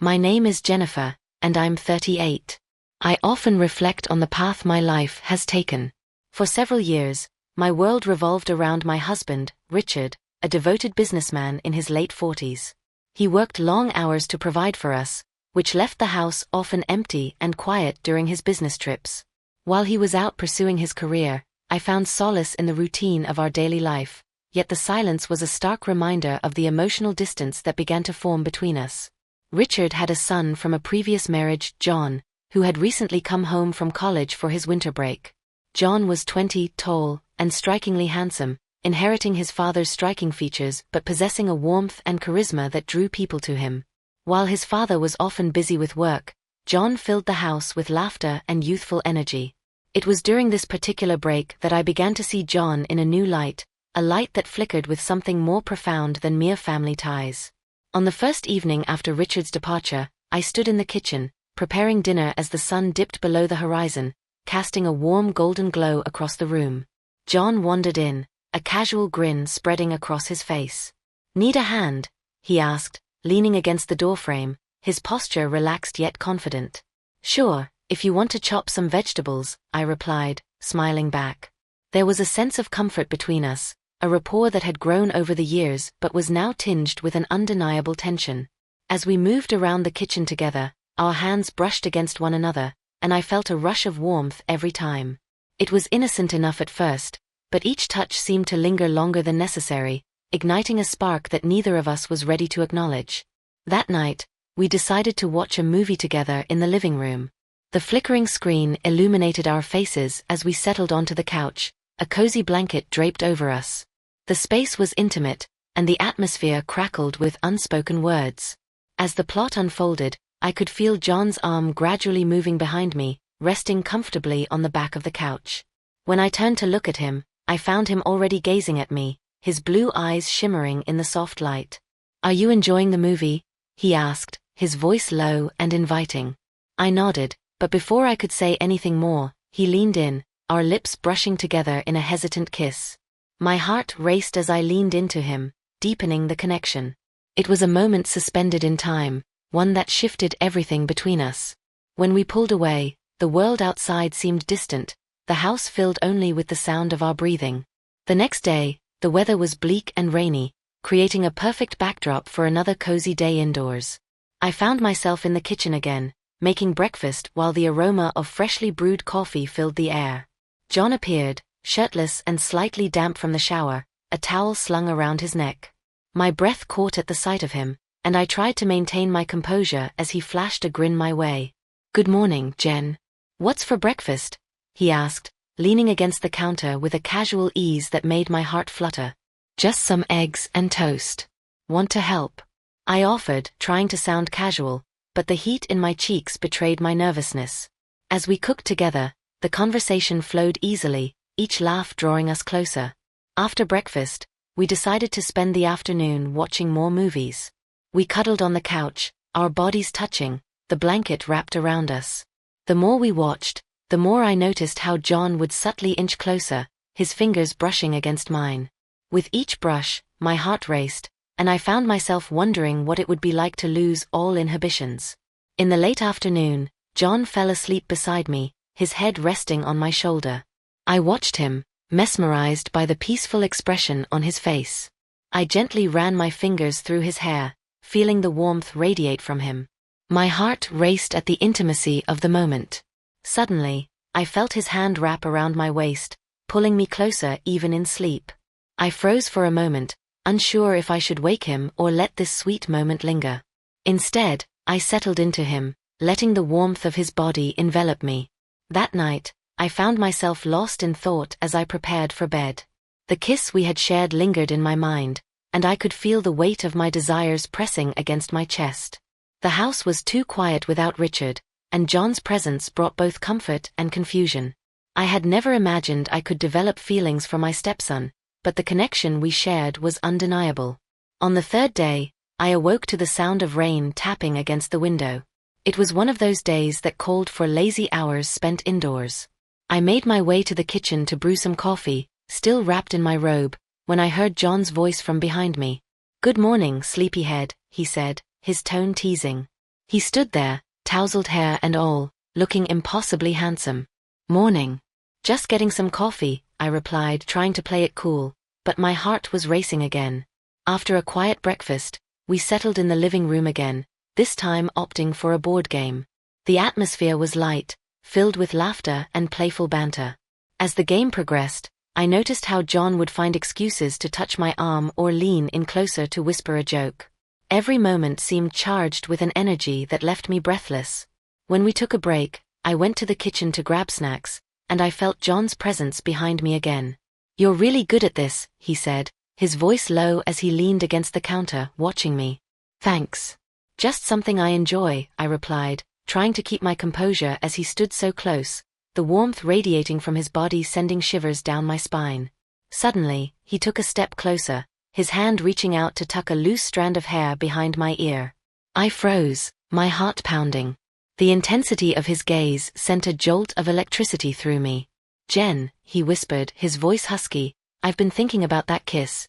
My name is Jennifer, and I'm 38. I often reflect on the path my life has taken. For several years, my world revolved around my husband, Richard, a devoted businessman in his late 40s. He worked long hours to provide for us, which left the house often empty and quiet during his business trips. While he was out pursuing his career, I found solace in the routine of our daily life, yet the silence was a stark reminder of the emotional distance that began to form between us. Richard had a son from a previous marriage, John, who had recently come home from college for his winter break. John was 20, tall, and strikingly handsome, inheriting his father's striking features but possessing a warmth and charisma that drew people to him. While his father was often busy with work, John filled the house with laughter and youthful energy. It was during this particular break that I began to see John in a new light, a light that flickered with something more profound than mere family ties. On the first evening after Richard's departure, I stood in the kitchen, preparing dinner as the sun dipped below the horizon, casting a warm golden glow across the room. John wandered in, a casual grin spreading across his face. "Need a hand?" he asked, leaning against the doorframe, his posture relaxed yet confident. "Sure, if you want to chop some vegetables," I replied, smiling back. There was a sense of comfort between us, a rapport that had grown over the years but was now tinged with an undeniable tension. As we moved around the kitchen together, our hands brushed against one another, and I felt a rush of warmth every time. It was innocent enough at first, but each touch seemed to linger longer than necessary, igniting a spark that neither of us was ready to acknowledge. That night, we decided to watch a movie together in the living room. The flickering screen illuminated our faces as we settled onto the couch, a cozy blanket draped over us. The space was intimate, and the atmosphere crackled with unspoken words. As the plot unfolded, I could feel John's arm gradually moving behind me, resting comfortably on the back of the couch. When I turned to look at him, I found him already gazing at me, his blue eyes shimmering in the soft light. "Are you enjoying the movie?" he asked, his voice low and inviting. I nodded, but before I could say anything more, he leaned in, our lips brushing together in a hesitant kiss. My heart raced as I leaned into him, deepening the connection. It was a moment suspended in time, one that shifted everything between us. When we pulled away, the world outside seemed distant, the house filled only with the sound of our breathing. The next day, the weather was bleak and rainy, creating a perfect backdrop for another cozy day indoors. I found myself in the kitchen again, making breakfast while the aroma of freshly brewed coffee filled the air. John appeared, shirtless and slightly damp from the shower, a towel slung around his neck. My breath caught at the sight of him, and I tried to maintain my composure as he flashed a grin my way. "Good morning, Jen. What's for breakfast?" he asked, leaning against the counter with a casual ease that made my heart flutter. "Just some eggs and toast. Want to help?" I offered, trying to sound casual, but the heat in my cheeks betrayed my nervousness. As we cooked together, the conversation flowed easily, each laugh drawing us closer. After breakfast, we decided to spend the afternoon watching more movies. We cuddled on the couch, our bodies touching, the blanket wrapped around us. The more we watched, the more I noticed how John would subtly inch closer, his fingers brushing against mine. With each brush, my heart raced, and I found myself wondering what it would be like to lose all inhibitions. In the late afternoon, John fell asleep beside me, his head resting on my shoulder. I watched him, mesmerized by the peaceful expression on his face. I gently ran my fingers through his hair, feeling the warmth radiate from him. My heart raced at the intimacy of the moment. Suddenly, I felt his hand wrap around my waist, pulling me closer even in sleep. I froze for a moment, unsure if I should wake him or let this sweet moment linger. Instead, I settled into him, letting the warmth of his body envelop me. That night, I found myself lost in thought as I prepared for bed. The kiss we had shared lingered in my mind, and I could feel the weight of my desires pressing against my chest. The house was too quiet without Richard, and John's presence brought both comfort and confusion. I had never imagined I could develop feelings for my stepson, but the connection we shared was undeniable. On the third day, I awoke to the sound of rain tapping against the window. It was one of those days that called for lazy hours spent indoors. I made my way to the kitchen to brew some coffee, still wrapped in my robe, when I heard John's voice from behind me. "Good morning, sleepyhead," he said, his tone teasing. He stood there, tousled hair and all, looking impossibly handsome. "Morning. Just getting some coffee," I replied, trying to play it cool, but my heart was racing again. After a quiet breakfast, we settled in the living room again, this time opting for a board game. The atmosphere was light, filled with laughter and playful banter. As the game progressed, I noticed how John would find excuses to touch my arm or lean in closer to whisper a joke. Every moment seemed charged with an energy that left me breathless. When we took a break, I went to the kitchen to grab snacks, and I felt John's presence behind me again. "You're really good at this," he said, his voice low as he leaned against the counter, watching me. "Thanks. Just something I enjoy," I replied, trying to keep my composure as he stood so close, the warmth radiating from his body sending shivers down my spine. Suddenly, he took a step closer, his hand reaching out to tuck a loose strand of hair behind my ear. I froze, my heart pounding. The intensity of his gaze sent a jolt of electricity through me. "Jen," he whispered, his voice husky, "I've been thinking about that kiss."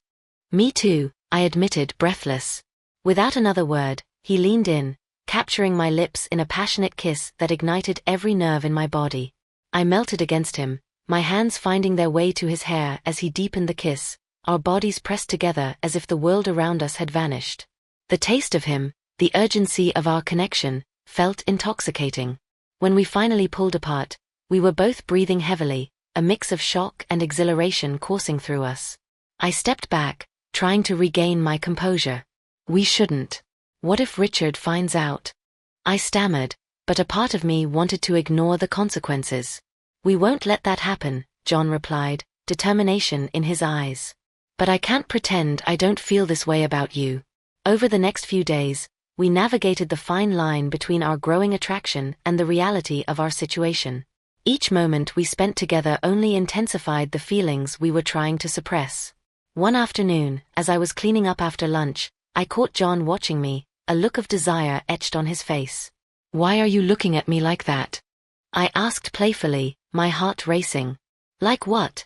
"Me too," I admitted, breathless. Without another word, he leaned in, capturing my lips in a passionate kiss that ignited every nerve in my body. I melted against him, my hands finding their way to his hair as he deepened the kiss, our bodies pressed together as if the world around us had vanished. The taste of him, the urgency of our connection, felt intoxicating. When we finally pulled apart, we were both breathing heavily, a mix of shock and exhilaration coursing through us. I stepped back, trying to regain my composure. "We shouldn't. What if Richard finds out?" I stammered, but a part of me wanted to ignore the consequences. "We won't let that happen," John replied, determination in his eyes. "But I can't pretend I don't feel this way about you." Over the next few days, we navigated the fine line between our growing attraction and the reality of our situation. Each moment we spent together only intensified the feelings we were trying to suppress. One afternoon, as I was cleaning up after lunch, I caught John watching me, a look of desire etched on his face. "Why are you looking at me like that?" I asked playfully, my heart racing. "Like what?"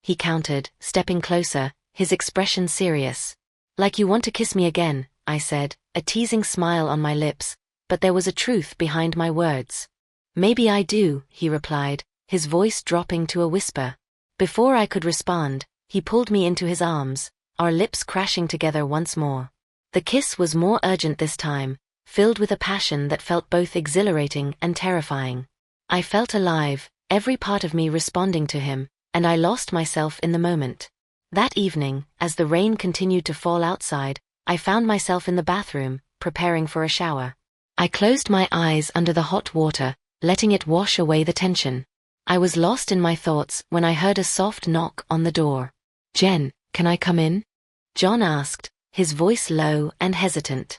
he countered, stepping closer, his expression serious. "Like you want to kiss me again," I said, a teasing smile on my lips, but there was a truth behind my words. "Maybe I do," he replied, his voice dropping to a whisper. Before I could respond, he pulled me into his arms, our lips crashing together once more. The kiss was more urgent this time, filled with a passion that felt both exhilarating and terrifying. I felt alive, every part of me responding to him, and I lost myself in the moment. That evening, as the rain continued to fall outside, I found myself in the bathroom, preparing for a shower. I closed my eyes under the hot water, letting it wash away the tension. I was lost in my thoughts when I heard a soft knock on the door. "Jen, can I come in?" John asked, his voice low and hesitant.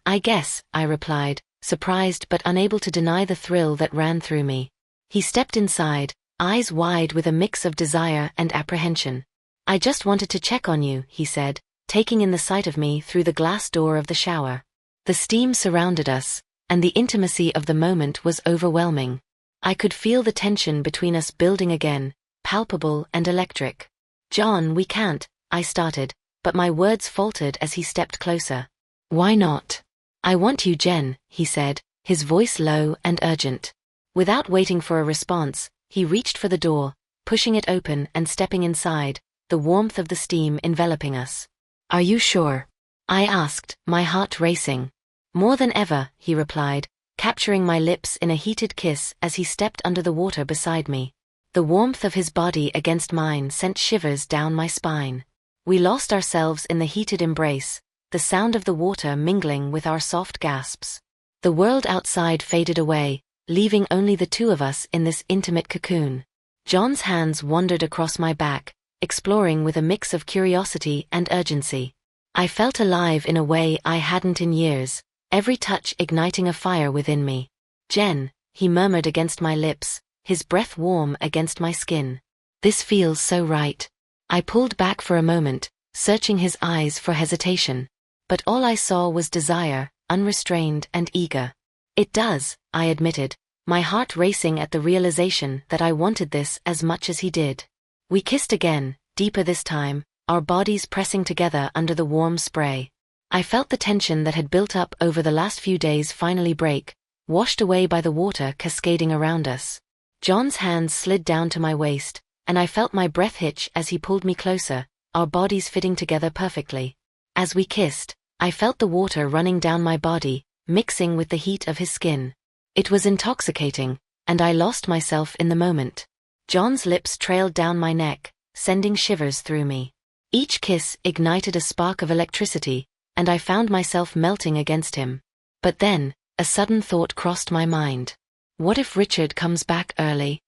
I guess," I replied, surprised but unable to deny the thrill that ran through me. He stepped inside, eyes wide with a mix of desire and apprehension. "I just wanted to check on you," he said, taking in the sight of me through the glass door of the shower. The steam surrounded us, and the intimacy of the moment was overwhelming. I could feel the tension between us building again, palpable and electric. "John, we can't," I started, but my words faltered as he stepped closer. "Why not?" "I want you, Jen," he said, his voice low and urgent. Without waiting for a response, he reached for the door, pushing it open and stepping inside, the warmth of the steam enveloping us. "Are you sure?" I asked, my heart racing. "More than ever," he replied, capturing my lips in a heated kiss as he stepped under the water beside me. The warmth of his body against mine sent shivers down my spine. We lost ourselves in the heated embrace, the sound of the water mingling with our soft gasps. The world outside faded away, leaving only the two of us in this intimate cocoon. John's hands wandered across my back, exploring with a mix of curiosity and urgency. I felt alive in a way I hadn't in years, every touch igniting a fire within me. "Jen," he murmured against my lips, his breath warm against my skin. "This feels so right." I pulled back for a moment, searching his eyes for hesitation. But all I saw was desire, unrestrained and eager. "It does," I admitted, my heart racing at the realization that I wanted this as much as he did. We kissed again, deeper this time, our bodies pressing together under the warm spray. I felt the tension that had built up over the last few days finally break, washed away by the water cascading around us. John's hands slid down to my waist, and I felt my breath hitch as he pulled me closer, our bodies fitting together perfectly. As we kissed, I felt the water running down my body, mixing with the heat of his skin. It was intoxicating, and I lost myself in the moment. John's lips trailed down my neck, sending shivers through me. Each kiss ignited a spark of electricity, and I found myself melting against him. But then, a sudden thought crossed my mind. What if Richard comes back early?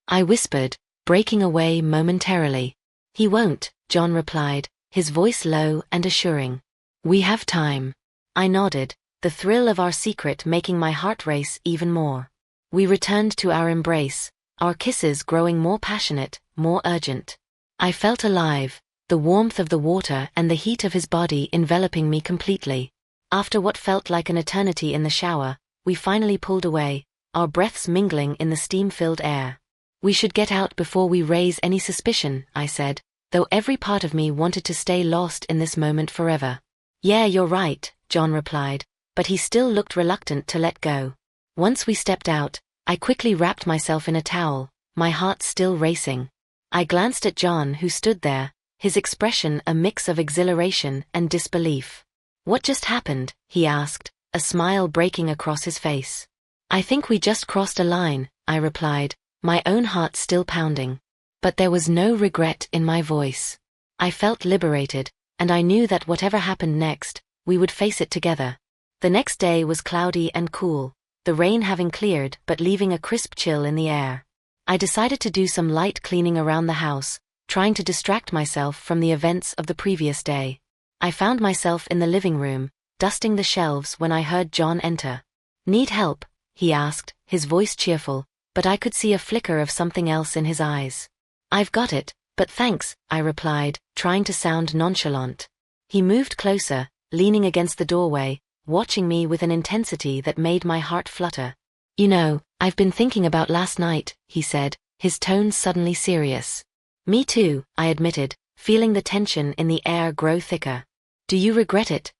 I whispered, breaking away momentarily. He won't, John replied, his voice low and assuring. We have time. I nodded, the thrill of our secret making my heart race even more. We returned to our embrace, our kisses growing more passionate, more urgent. I felt alive, the warmth of the water and the heat of his body enveloping me completely. After what felt like an eternity in the shower, we finally pulled away, our breaths mingling in the steam-filled air. We should get out before we raise any suspicion, I said, though every part of me wanted to stay lost in this moment forever. Yeah, you're right, John replied, but he still looked reluctant to let go. Once we stepped out, I quickly wrapped myself in a towel, my heart still racing. I glanced at John, who stood there, his expression a mix of exhilaration and disbelief. What just happened? He asked, a smile breaking across his face. I think we just crossed a line, I replied, my own heart still pounding. But there was no regret in my voice. I felt liberated, and I knew that whatever happened next, we would face it together. The next day was cloudy and cool, the rain having cleared but leaving a crisp chill in the air. I decided to do some light cleaning around the house, trying to distract myself from the events of the previous day. I found myself in the living room, dusting the shelves when I heard John enter. Need help? He asked, his voice cheerful, but I could see a flicker of something else in his eyes. I've got it, but thanks, I replied, trying to sound nonchalant. He moved closer, leaning against the doorway, watching me with an intensity that made my heart flutter. You know, I've been thinking about last night, he said, his tone suddenly serious. Me too, I admitted, feeling the tension in the air grow thicker. Do you regret it?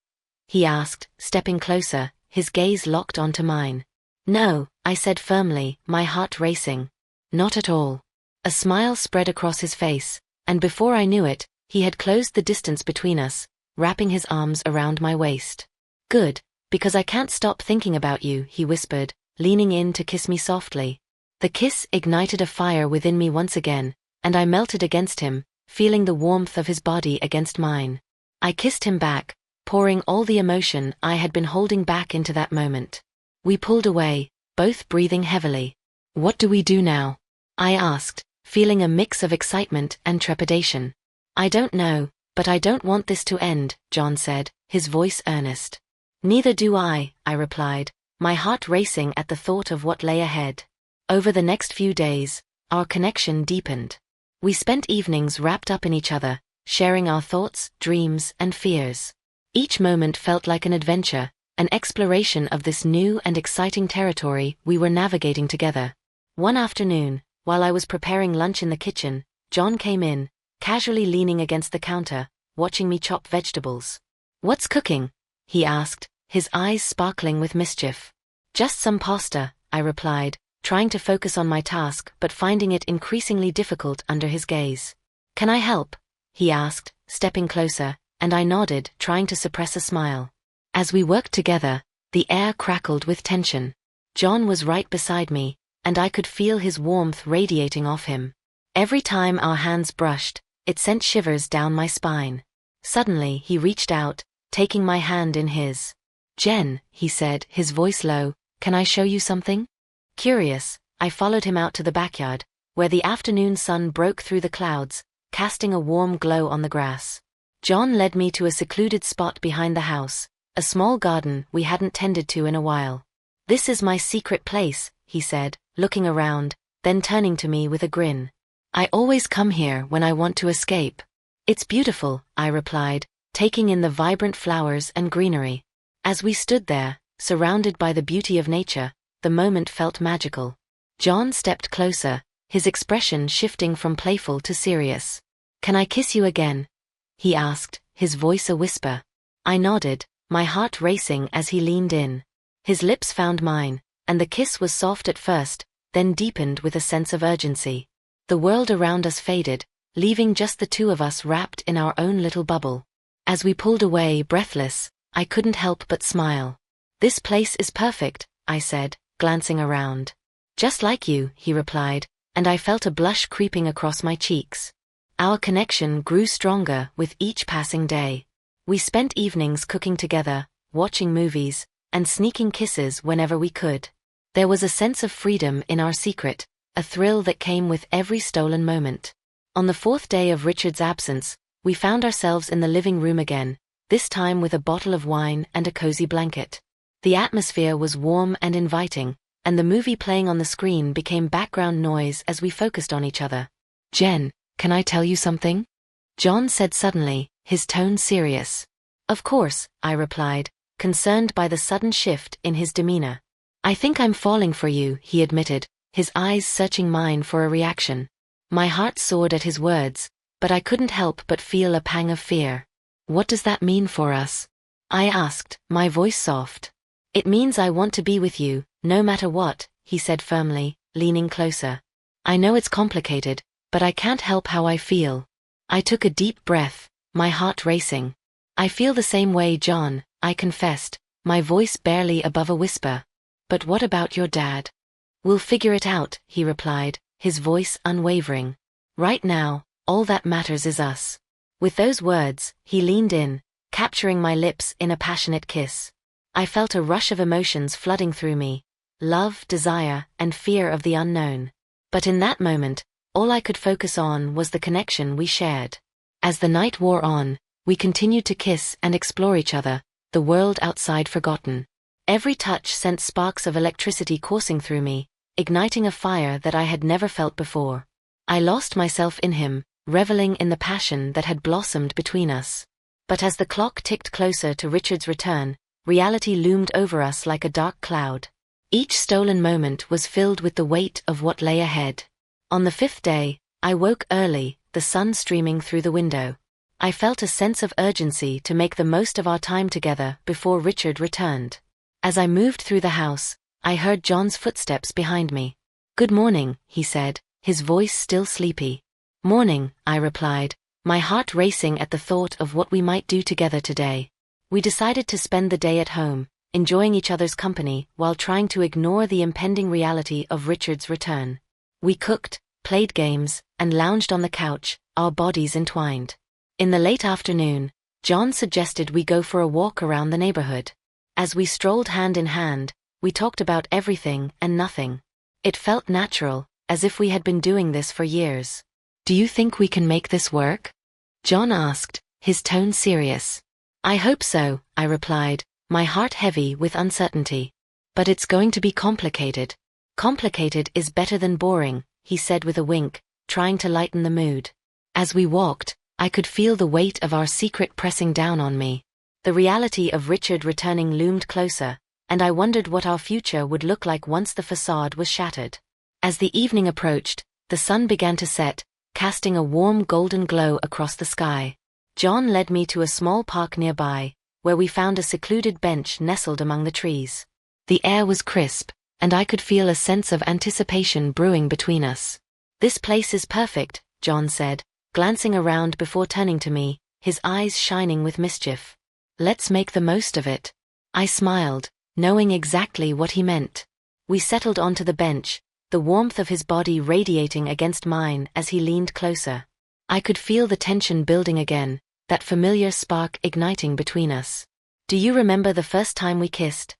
He asked, stepping closer, his gaze locked onto mine. No, I said firmly, my heart racing. Not at all. A smile spread across his face, and before I knew it, he had closed the distance between us, wrapping his arms around my waist. Good, because I can't stop thinking about you, he whispered, leaning in to kiss me softly. The kiss ignited a fire within me once again, and I melted against him, feeling the warmth of his body against mine. I kissed him back, pouring all the emotion I had been holding back into that moment. We pulled away, both breathing heavily. What do we do now? I asked, feeling a mix of excitement and trepidation. I don't know, but I don't want this to end, John said, his voice earnest. Neither do I replied, my heart racing at the thought of what lay ahead. Over the next few days, our connection deepened. We spent evenings wrapped up in each other, sharing our thoughts, dreams, and fears. Each moment felt like an adventure, an exploration of this new and exciting territory we were navigating together. One afternoon, while I was preparing lunch in the kitchen, John came in, casually leaning against the counter, watching me chop vegetables. What's cooking? He asked, his eyes sparkling with mischief. Just some pasta, I replied, trying to focus on my task but finding it increasingly difficult under his gaze. Can I help? He asked, stepping closer, and I nodded, trying to suppress a smile. As we worked together, the air crackled with tension. John was right beside me, and I could feel his warmth radiating off him. Every time our hands brushed, it sent shivers down my spine. Suddenly he reached out, taking my hand in his. Jen, he said, his voice low, can I show you something? Curious, I followed him out to the backyard, where the afternoon sun broke through the clouds, casting a warm glow on the grass. John led me to a secluded spot behind the house, a small garden we hadn't tended to in a while. This is my secret place, he said, looking around, then turning to me with a grin. I always come here when I want to escape. It's beautiful, I replied, taking in the vibrant flowers and greenery. As we stood there, surrounded by the beauty of nature, the moment felt magical. John stepped closer, his expression shifting from playful to serious. Can I kiss you again? He asked, his voice a whisper. I nodded, my heart racing as he leaned in. His lips found mine, and the kiss was soft at first, then deepened with a sense of urgency. The world around us faded, leaving just the two of us wrapped in our own little bubble. As we pulled away, breathless, I couldn't help but smile. "This place is perfect," I said, glancing around. "Just like you," he replied, and I felt a blush creeping across my cheeks. Our connection grew stronger with each passing day. We spent evenings cooking together, watching movies, and sneaking kisses whenever we could. There was a sense of freedom in our secret, a thrill that came with every stolen moment. On the fourth day of Richard's absence, we found ourselves in the living room again, this time with a bottle of wine and a cozy blanket. The atmosphere was warm and inviting, and the movie playing on the screen became background noise as we focused on each other. "Jen, can I tell you something?" John said suddenly, his tone serious. "Of course," I replied, concerned by the sudden shift in his demeanor. "I think I'm falling for you," he admitted, his eyes searching mine for a reaction. My heart soared at his words, but I couldn't help but feel a pang of fear. "What does that mean for us?" I asked, my voice soft. "It means I want to be with you, no matter what," he said firmly, leaning closer. "I know it's complicated, but I can't help how I feel." I took a deep breath, my heart racing. "I feel the same way, John," I confessed, my voice barely above a whisper. "But what about your dad?" "We'll figure it out," he replied, his voice unwavering. "Right now, all that matters is us." With those words, he leaned in, capturing my lips in a passionate kiss. I felt a rush of emotions flooding through me: love, desire, and fear of the unknown. But in that moment, all I could focus on was the connection we shared. As the night wore on, we continued to kiss and explore each other, the world outside forgotten. Every touch sent sparks of electricity coursing through me, igniting a fire that I had never felt before. I lost myself in him, reveling in the passion that had blossomed between us. But as the clock ticked closer to Richard's return, reality loomed over us like a dark cloud. Each stolen moment was filled with the weight of what lay ahead. On the fifth day, I woke early, the sun streaming through the window. I felt a sense of urgency to make the most of our time together before Richard returned. As I moved through the house, I heard John's footsteps behind me. "Good morning," he said, his voice still sleepy. "Morning," I replied, my heart racing at the thought of what we might do together today. We decided to spend the day at home, enjoying each other's company while trying to ignore the impending reality of Richard's return. We cooked, played games, and lounged on the couch, our bodies entwined. In the late afternoon, John suggested we go for a walk around the neighborhood. As we strolled hand in hand, we talked about everything and nothing. It felt natural, as if we had been doing this for years. "Do you think we can make this work?" John asked, his tone serious. "I hope so," I replied, my heart heavy with uncertainty. "But it's going to be complicated." "Complicated is better than boring," he said with a wink, trying to lighten the mood. As we walked, I could feel the weight of our secret pressing down on me. The reality of Richard returning loomed closer, and I wondered what our future would look like once the facade was shattered. As the evening approached, the sun began to set, casting a warm golden glow across the sky. John led me to a small park nearby, where we found a secluded bench nestled among the trees. The air was crisp, and I could feel a sense of anticipation brewing between us. "This place is perfect," John said, glancing around before turning to me, his eyes shining with mischief. "Let's make the most of it." I smiled, knowing exactly what he meant. We settled onto the bench, the warmth of his body radiating against mine as he leaned closer. I could feel the tension building again, that familiar spark igniting between us. "Do you remember the first time we kissed?"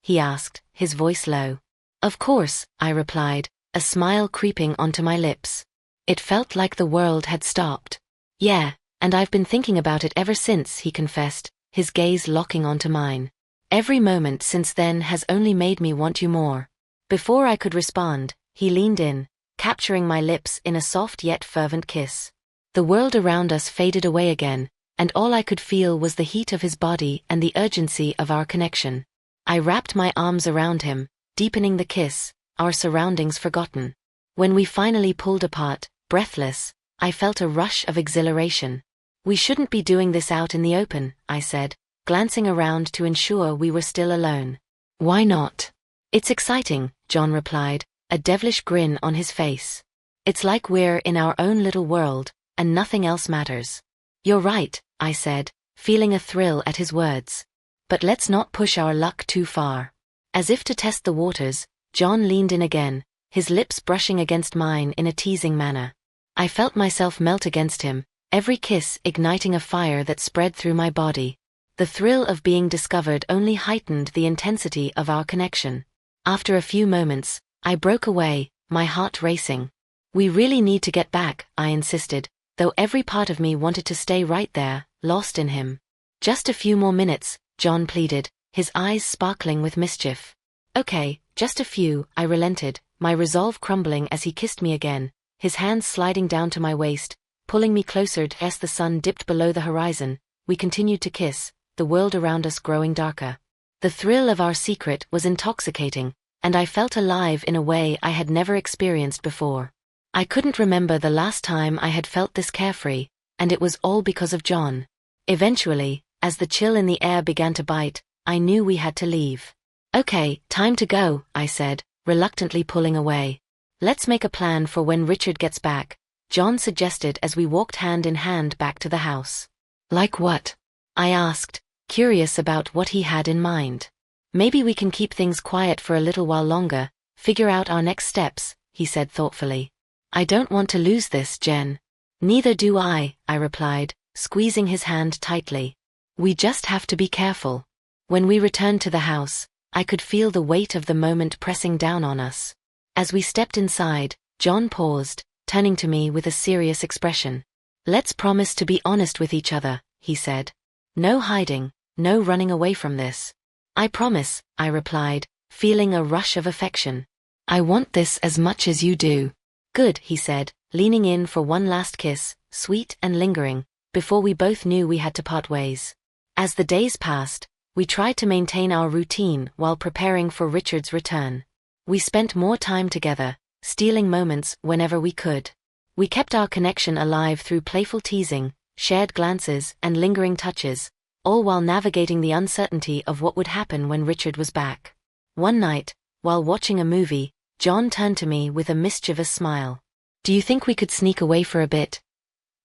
he asked, his voice low. "Of course," I replied, a smile creeping onto my lips. It felt like the world had stopped. "Yeah, and I've been thinking about it ever since," he confessed, his gaze locking onto mine. "Every moment since then has only made me want you more." Before I could respond, he leaned in, capturing my lips in a soft yet fervent kiss. The world around us faded away again, and all I could feel was the heat of his body and the urgency of our connection. I wrapped my arms around him, deepening the kiss, our surroundings forgotten. When we finally pulled apart, breathless, I felt a rush of exhilaration. "We shouldn't be doing this out in the open," I said, glancing around to ensure we were still alone. "Why not?" "It's exciting," John replied, a devilish grin on his face. "It's like we're in our own little world, and nothing else matters." "You're right," I said, feeling a thrill at his words. "But let's not push our luck too far." As if to test the waters, John leaned in again, his lips brushing against mine in a teasing manner. I felt myself melt against him, every kiss igniting a fire that spread through my body. The thrill of being discovered only heightened the intensity of our connection. After a few moments, I broke away, my heart racing. "We really need to get back," I insisted, though every part of me wanted to stay right there, lost in him. "Just a few more minutes," John pleaded, his eyes sparkling with mischief. "Okay, just a few," I relented, my resolve crumbling as he kissed me again, his hands sliding down to my waist, pulling me closer as the sun dipped below the horizon. We continued to kiss, the world around us growing darker. The thrill of our secret was intoxicating, and I felt alive in a way I had never experienced before. I couldn't remember the last time I had felt this carefree, and it was all because of John. Eventually, as the chill in the air began to bite, I knew we had to leave. "Okay, time to go," I said, reluctantly pulling away. "Let's make a plan for when Richard gets back," John suggested as we walked hand in hand back to the house. "Like what?" I asked, curious about what he had in mind. "Maybe we can keep things quiet for a little while longer, figure out our next steps," he said thoughtfully. "I don't want to lose this, Jen." "Neither do I replied, squeezing his hand tightly. "We just have to be careful." When we returned to the house, I could feel the weight of the moment pressing down on us. As we stepped inside, John paused, turning to me with a serious expression. "Let's promise to be honest with each other," he said. "No hiding, no running away from this." "I promise," I replied, feeling a rush of affection. "I want this as much as you do." "Good," he said, leaning in for one last kiss, sweet and lingering, before we both knew we had to part ways. As the days passed, we tried to maintain our routine while preparing for Richard's return. We spent more time together, stealing moments whenever we could. We kept our connection alive through playful teasing, shared glances, and lingering touches, all while navigating the uncertainty of what would happen when Richard was back. One night, while watching a movie, John turned to me with a mischievous smile. "Do you think we could sneak away for a bit?"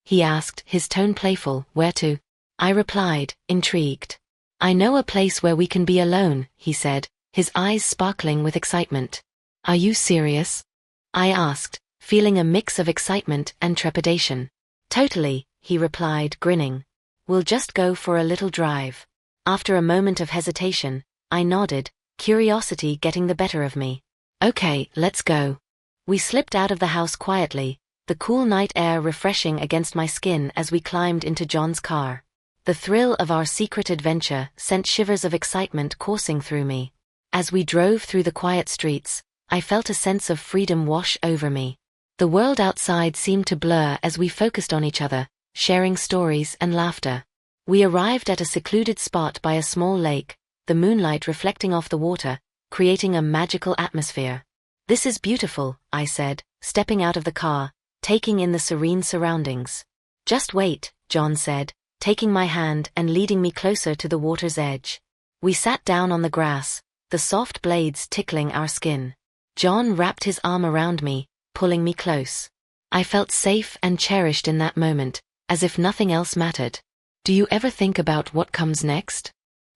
he asked, his tone playful. "Where to?" I replied, intrigued. "I know a place where we can be alone," he said, his eyes sparkling with excitement. "Are you serious?" I asked, feeling a mix of excitement and trepidation. "Totally," he replied, grinning. "We'll just go for a little drive." After a moment of hesitation, I nodded, curiosity getting the better of me. "Okay, let's go." We slipped out of the house quietly, the cool night air refreshing against my skin as we climbed into John's car. The thrill of our secret adventure sent shivers of excitement coursing through me. As we drove through the quiet streets, I felt a sense of freedom wash over me. The world outside seemed to blur as we focused on each other, sharing stories and laughter. We arrived at a secluded spot by a small lake, the moonlight reflecting off the water, creating a magical atmosphere. "This is beautiful," I said, stepping out of the car, taking in the serene surroundings. "Just wait," John said, taking my hand and leading me closer to the water's edge. We sat down on the grass, the soft blades tickling our skin. John wrapped his arm around me, pulling me close. I felt safe and cherished in that moment, as if nothing else mattered. "Do you ever think about what comes next?"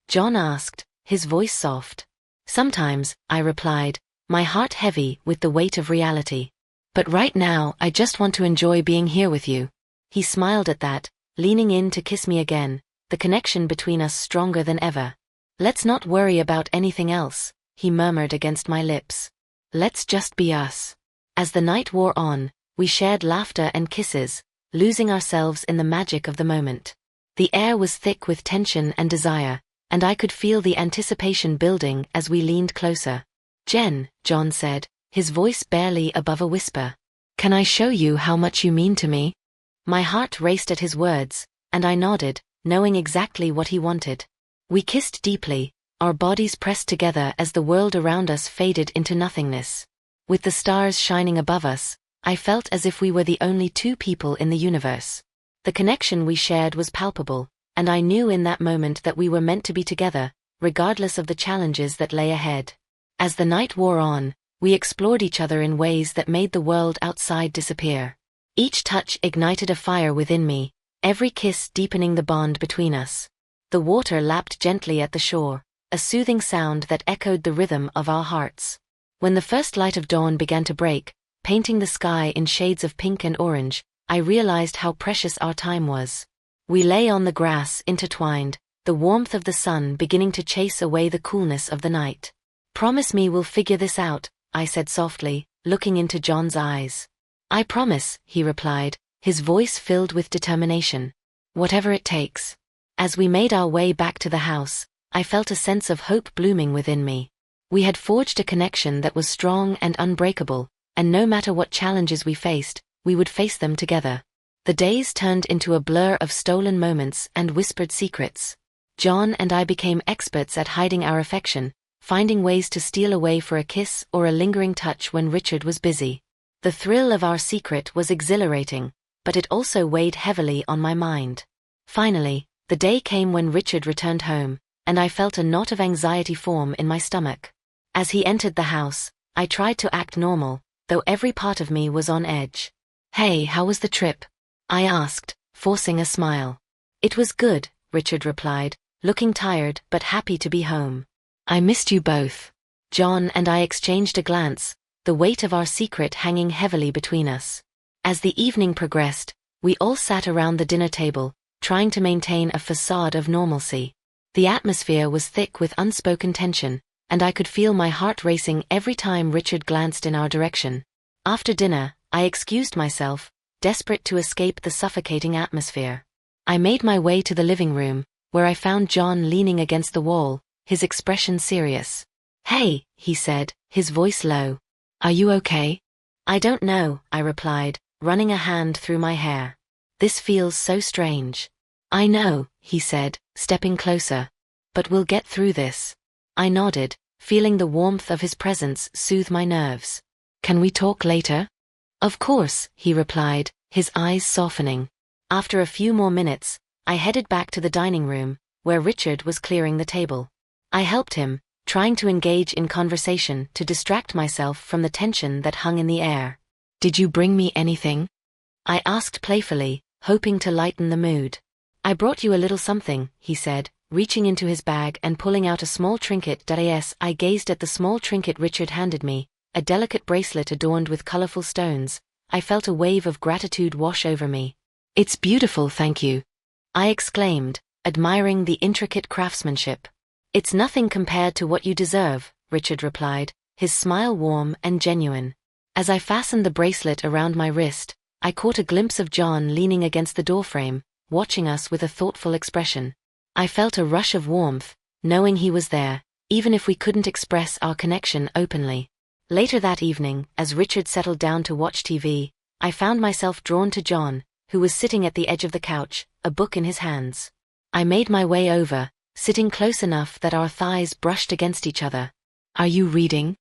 John asked, his voice soft. "Sometimes," I replied, my heart heavy with the weight of reality. "But right now I just want to enjoy being here with you." He smiled at that, leaning in to kiss me again, the connection between us stronger than ever. "Let's not worry about anything else," he murmured against my lips. "Let's just be us." As the night wore on, we shared laughter and kisses, losing ourselves in the magic of the moment. The air was thick with tension and desire, and I could feel the anticipation building as we leaned closer. "Jen," John said, his voice barely above a whisper. "Can I show you how much you mean to me?" My heart raced at his words, and I nodded, knowing exactly what he wanted. We kissed deeply, our bodies pressed together as the world around us faded into nothingness. With the stars shining above us, I felt as if we were the only two people in the universe. The connection we shared was palpable, and I knew in that moment that we were meant to be together, regardless of the challenges that lay ahead. As the night wore on, we explored each other in ways that made the world outside disappear. Each touch ignited a fire within me, every kiss deepening the bond between us. The water lapped gently at the shore, a soothing sound that echoed the rhythm of our hearts. When the first light of dawn began to break, painting the sky in shades of pink and orange, I realized how precious our time was. We lay on the grass intertwined, the warmth of the sun beginning to chase away the coolness of the night. "Promise me we'll figure this out," I said softly, looking into John's eyes. "I promise," he replied, his voice filled with determination. "Whatever it takes." As we made our way back to the house, I felt a sense of hope blooming within me. We had forged a connection that was strong and unbreakable, and no matter what challenges we faced, we would face them together. The days turned into a blur of stolen moments and whispered secrets. John and I became experts at hiding our affection, finding ways to steal away for a kiss or a lingering touch when Richard was busy. The thrill of our secret was exhilarating, but it also weighed heavily on my mind. Finally, the day came when Richard returned home, and I felt a knot of anxiety form in my stomach. As he entered the house, I tried to act normal, though every part of me was on edge. "Hey, how was the trip?" I asked, forcing a smile. "It was good," Richard replied, looking tired but happy to be home. "I missed you both." John and I exchanged a glance, the weight of our secret hanging heavily between us. As the evening progressed, we all sat around the dinner table, trying to maintain a facade of normalcy. The atmosphere was thick with unspoken tension, and I could feel my heart racing every time Richard glanced in our direction. After dinner, I excused myself, desperate to escape the suffocating atmosphere. I made my way to the living room, where I found John leaning against the wall, his expression serious. "Hey," he said, his voice low. "Are you okay?" "I don't know," I replied, running a hand through my hair. "This feels so strange." "I know," he said, stepping closer. "But we'll get through this." I nodded, feeling the warmth of his presence soothe my nerves. "Can we talk later?" "Of course," he replied, his eyes softening. After a few more minutes, I headed back to the dining room, where Richard was clearing the table. I helped him, trying to engage in conversation to distract myself from the tension that hung in the air. "Did you bring me anything?" I asked playfully, hoping to lighten the mood. "I brought you a little something," he said, reaching into his bag and pulling out a small trinket. I gazed at the small trinket Richard handed me, a delicate bracelet adorned with colorful stones. I felt a wave of gratitude wash over me. "It's beautiful, thank you," I exclaimed, admiring the intricate craftsmanship. "It's nothing compared to what you deserve," Richard replied, his smile warm and genuine. As I fastened the bracelet around my wrist, I caught a glimpse of John leaning against the doorframe, watching us with a thoughtful expression. I felt a rush of warmth, knowing he was there, even if we couldn't express our connection openly. Later that evening, as Richard settled down to watch TV, I found myself drawn to John, who was sitting at the edge of the couch, a book in his hands. I made my way over, sitting close enough that our thighs brushed against each other. "Are you reading?"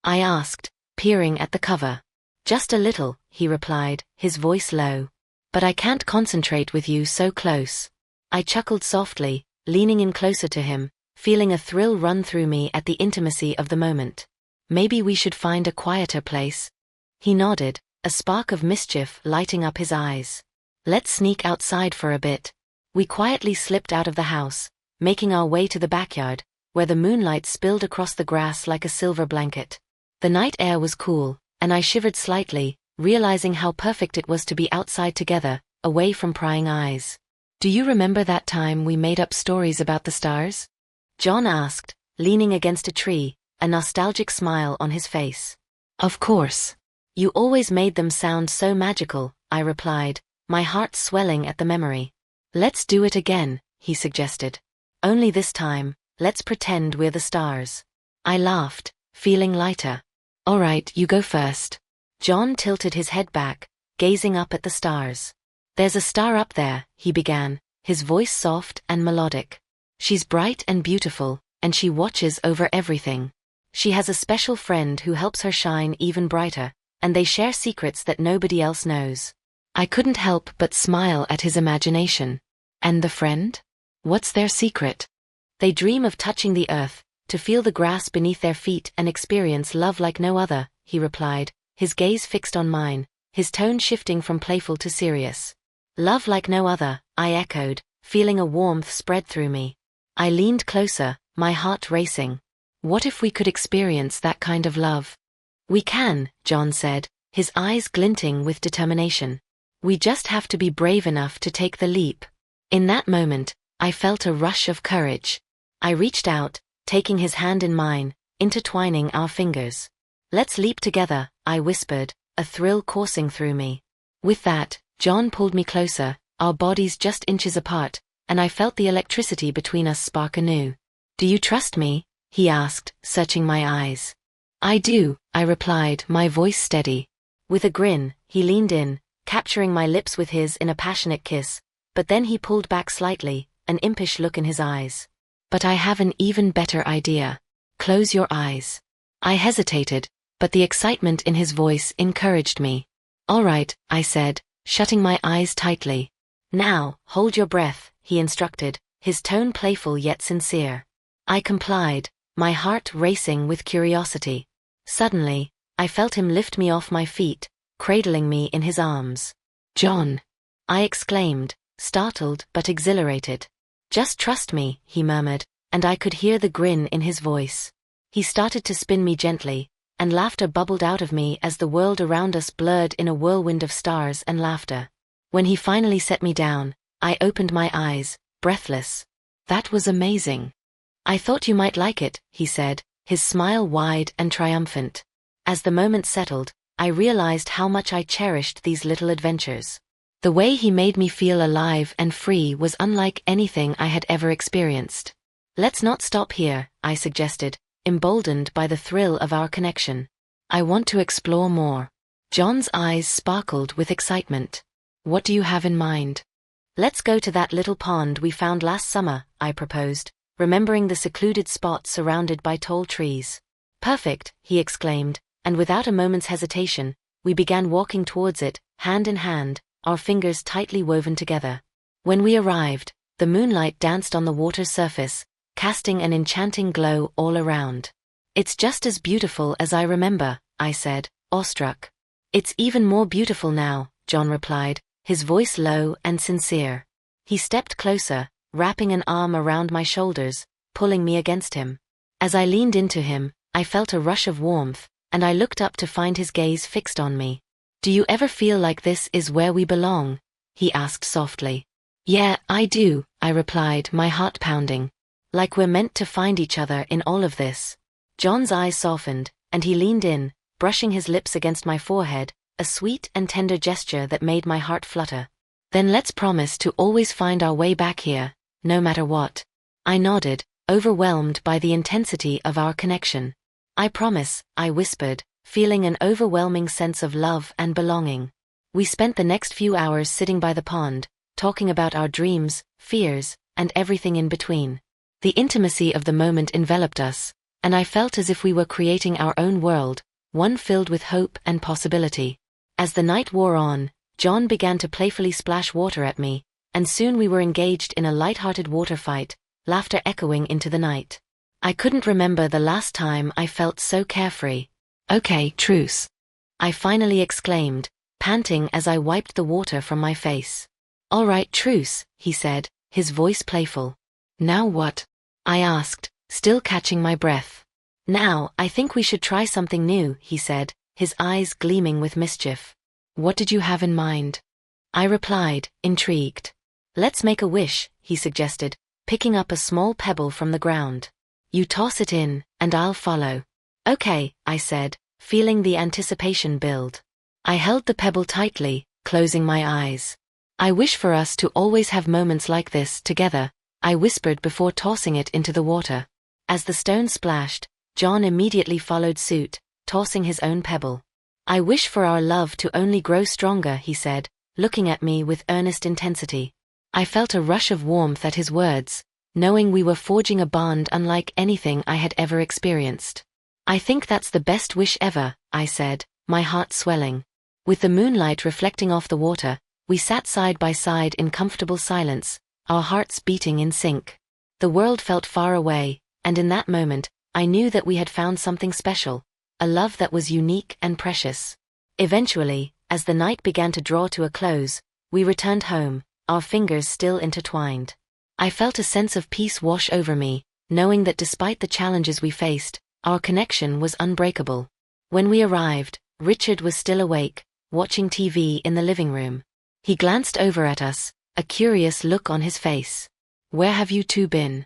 I asked, peering at the cover. "Just a little," he replied, his voice low. "But I can't concentrate with you so close." I chuckled softly, leaning in closer to him, feeling a thrill run through me at the intimacy of the moment. "Maybe we should find a quieter place." He nodded, a spark of mischief lighting up his eyes. "Let's sneak outside for a bit." We quietly slipped out of the house, making our way to the backyard, where the moonlight spilled across the grass like a silver blanket. The night air was cool, and I shivered slightly, realizing how perfect it was to be outside together, away from prying eyes. "Do you remember that time we made up stories about the stars?" John asked, leaning against a tree, a nostalgic smile on his face. "Of course. You always made them sound so magical," I replied, my heart swelling at the memory. "Let's do it again," he suggested. "Only this time, let's pretend we're the stars." I laughed, feeling lighter. "All right, you go first." John tilted his head back, gazing up at the stars. "There's a star up there," he began, his voice soft and melodic. "She's bright and beautiful, and she watches over everything. She has a special friend who helps her shine even brighter, and they share secrets that nobody else knows." I couldn't help but smile at his imagination. "And the friend?" What's their secret? They dream of touching the earth, to feel the grass beneath their feet and experience love like no other, he replied, his gaze fixed on mine, his tone shifting from playful to serious. Love like no other, I echoed, feeling a warmth spread through me. I leaned closer, my heart racing. What if we could experience that kind of love? We can, John said, his eyes glinting with determination. We just have to be brave enough to take the leap. In that moment, I felt a rush of courage. I reached out, taking his hand in mine, intertwining our fingers. Let's leap together, I whispered, a thrill coursing through me. With that, John pulled me closer, our bodies just inches apart, and I felt the electricity between us spark anew. Do you trust me? He asked, searching my eyes. I do, I replied, my voice steady. With a grin, he leaned in, capturing my lips with his in a passionate kiss, but then he pulled back slightly, an impish look in his eyes. But I have an even better idea. Close your eyes. I hesitated, but the excitement in his voice encouraged me. All right, I said, shutting my eyes tightly. Now, hold your breath, he instructed, his tone playful yet sincere. I complied, my heart racing with curiosity. Suddenly, I felt him lift me off my feet, cradling me in his arms. John! I exclaimed, startled but exhilarated. Just trust me, he murmured, and I could hear the grin in his voice. He started to spin me gently, and laughter bubbled out of me as the world around us blurred in a whirlwind of stars and laughter. When he finally set me down, I opened my eyes, breathless. That was amazing. I thought you might like it, he said, his smile wide and triumphant. As the moment settled, I realized how much I cherished these little adventures. The way he made me feel alive and free was unlike anything I had ever experienced. Let's not stop here, I suggested, emboldened by the thrill of our connection. I want to explore more. John's eyes sparkled with excitement. What do you have in mind? Let's go to that little pond we found last summer, I proposed, remembering the secluded spot surrounded by tall trees. Perfect, he exclaimed, and without a moment's hesitation, we began walking towards it, hand in hand, our fingers tightly woven together. When we arrived, the moonlight danced on the water's surface, casting an enchanting glow all around. It's just as beautiful as I remember, I said, awestruck. It's even more beautiful now, John replied, his voice low and sincere. He stepped closer, wrapping an arm around my shoulders, pulling me against him. As I leaned into him, I felt a rush of warmth, and I looked up to find his gaze fixed on me. Do you ever feel like this is where we belong? He asked softly. Yeah, I do, I replied, my heart pounding. Like we're meant to find each other in all of this. John's eyes softened, and he leaned in, brushing his lips against my forehead, a sweet and tender gesture that made my heart flutter. Then let's promise to always find our way back here, no matter what. I nodded, overwhelmed by the intensity of our connection. I promise, I whispered, feeling an overwhelming sense of love and belonging. We spent the next few hours sitting by the pond, talking about our dreams, fears, and everything in between. The intimacy of the moment enveloped us, and I felt as if we were creating our own world, one filled with hope and possibility. As the night wore on, John began to playfully splash water at me, and soon we were engaged in a light-hearted water fight, laughter echoing into the night. I couldn't remember the last time I felt so carefree. Okay, truce. I finally exclaimed, panting as I wiped the water from my face. All right, truce, he said, his voice playful. Now what? I asked, still catching my breath. Now, I think we should try something new, he said, his eyes gleaming with mischief. What did you have in mind? I replied, intrigued. Let's make a wish, he suggested, picking up a small pebble from the ground. You toss it in, and I'll follow. Okay, I said, feeling the anticipation build. I held the pebble tightly, closing my eyes. I wish for us to always have moments like this together, I whispered before tossing it into the water. As the stone splashed, John immediately followed suit, tossing his own pebble. I wish for our love to only grow stronger, he said, looking at me with earnest intensity. I felt a rush of warmth at his words, knowing we were forging a bond unlike anything I had ever experienced. I think that's the best wish ever, I said, my heart swelling. With the moonlight reflecting off the water, we sat side by side in comfortable silence, our hearts beating in sync. The world felt far away, and in that moment, I knew that we had found something special, a love that was unique and precious. Eventually, as the night began to draw to a close, we returned home, our fingers still intertwined. I felt a sense of peace wash over me, knowing that despite the challenges we faced, our connection was unbreakable. When we arrived, Richard was still awake, watching TV in the living room. He glanced over at us, a curious look on his face. "Where have you two been?"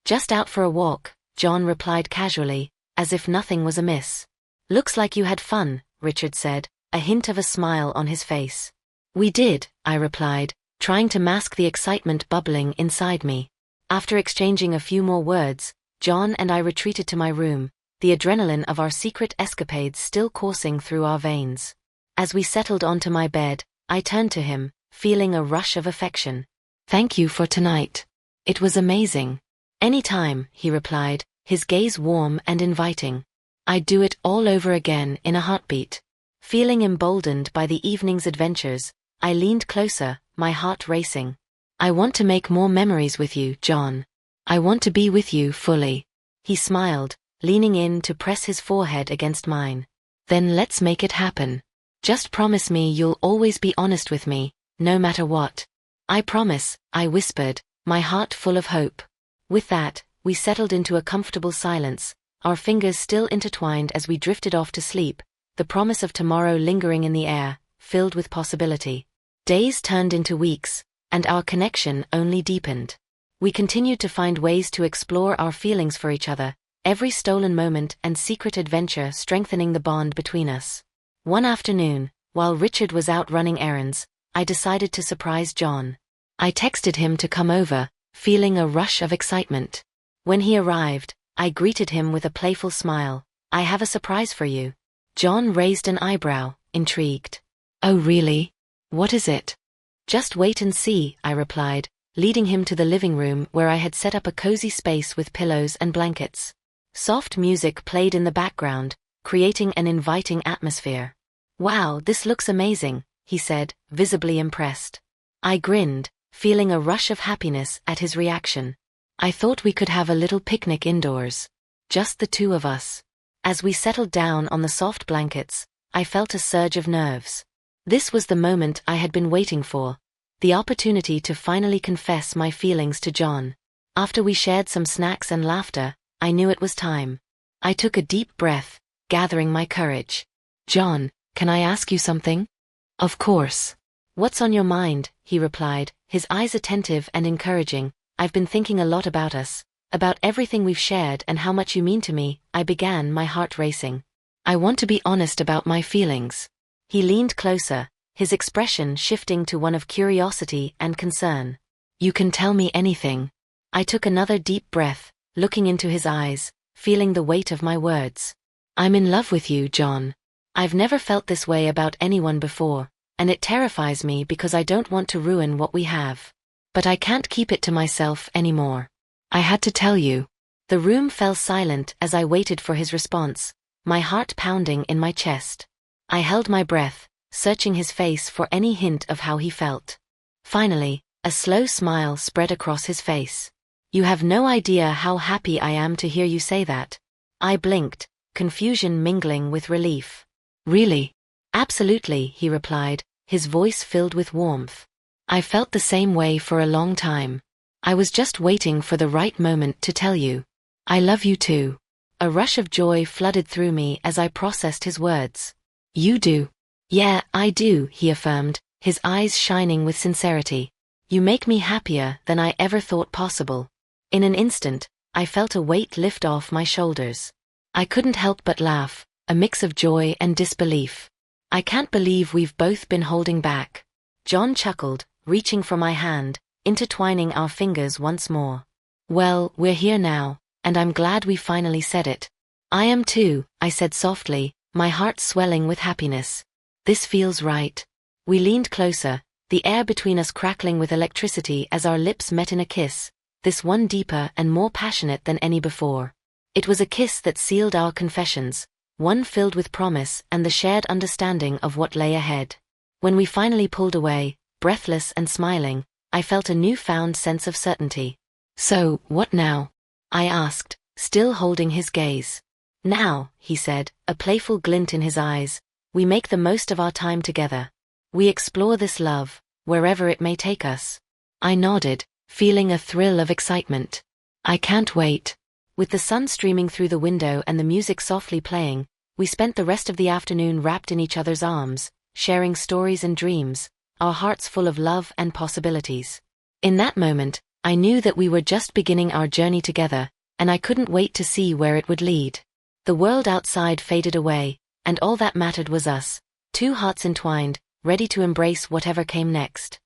"Just out for a walk," John replied casually, as if nothing was amiss. "Looks like you had fun," Richard said, a hint of a smile on his face. "We did," I replied, trying to mask the excitement bubbling inside me. After exchanging a few more words, John and I retreated to my room, the adrenaline of our secret escapades still coursing through our veins. As we settled onto my bed, I turned to him, feeling a rush of affection. "Thank you for tonight. It was amazing." "Anytime," he replied, his gaze warm and inviting. "I'd do it all over again in a heartbeat." Feeling emboldened by the evening's adventures, I leaned closer, my heart racing. "I want to make more memories with you, John. I want to be with you fully." He smiled, leaning in to press his forehead against mine. "Then let's make it happen. Just promise me you'll always be honest with me, no matter what." "I promise," I whispered, my heart full of hope. With that, we settled into a comfortable silence, our fingers still intertwined as we drifted off to sleep, the promise of tomorrow lingering in the air, filled with possibility. Days turned into weeks, and our connection only deepened. We continued to find ways to explore our feelings for each other, every stolen moment and secret adventure strengthening the bond between us. One afternoon, while Richard was out running errands, I decided to surprise John. I texted him to come over, feeling a rush of excitement. When he arrived, I greeted him with a playful smile. "I have a surprise for you." John raised an eyebrow, intrigued. "Oh really? What is it?" "Just wait and see," I replied, leading him to the living room where I had set up a cozy space with pillows and blankets. Soft music played in the background, creating an inviting atmosphere. "Wow, this looks amazing," he said, visibly impressed. I grinned, feeling a rush of happiness at his reaction. "I thought we could have a little picnic indoors. Just the two of us." As we settled down on the soft blankets, I felt a surge of nerves. This was the moment I had been waiting for, the opportunity to finally confess my feelings to John. After we shared some snacks and laughter, I knew it was time. I took a deep breath, gathering my courage. "John, can I ask you something?" "Of course." "What's on your mind?" he replied, his eyes attentive and encouraging. "I've been thinking a lot about us, about everything we've shared and how much you mean to me," I began, my heart racing. "I want to be honest about my feelings." He leaned closer, his expression shifting to one of curiosity and concern. "You can tell me anything." I took another deep breath, looking into his eyes, feeling the weight of my words. "I'm in love with you, John. I've never felt this way about anyone before, and it terrifies me because I don't want to ruin what we have. But I can't keep it to myself anymore. I had to tell you." The room fell silent as I waited for his response, my heart pounding in my chest. I held my breath, searching his face for any hint of how he felt. Finally, a slow smile spread across his face. "You have no idea how happy I am to hear you say that." I blinked, confusion mingling with relief. "Really?" "Absolutely," he replied, his voice filled with warmth. "I felt the same way for a long time. I was just waiting for the right moment to tell you. I love you too." A rush of joy flooded through me as I processed his words. "You do?" "Yeah, I do," he affirmed, his eyes shining with sincerity. "You make me happier than I ever thought possible." In an instant, I felt a weight lift off my shoulders. I couldn't help but laugh, a mix of joy and disbelief. "I can't believe we've both been holding back." John chuckled, reaching for my hand, intertwining our fingers once more. "Well, we're here now, and I'm glad we finally said it." "I am too," I said softly, my heart swelling with happiness. "This feels right." We leaned closer, the air between us crackling with electricity as our lips met in a kiss, this one deeper and more passionate than any before. It was a kiss that sealed our confessions, one filled with promise and the shared understanding of what lay ahead. When we finally pulled away, breathless and smiling, I felt a newfound sense of certainty. "So, what now?" I asked, still holding his gaze. "Now," he said, a playful glint in his eyes, "we make the most of our time together. We explore this love, wherever it may take us." I nodded, feeling a thrill of excitement. "I can't wait." With the sun streaming through the window and the music softly playing, we spent the rest of the afternoon wrapped in each other's arms, sharing stories and dreams, our hearts full of love and possibilities. In that moment, I knew that we were just beginning our journey together, and I couldn't wait to see where it would lead. The world outside faded away, and all that mattered was us, two hearts entwined, ready to embrace whatever came next.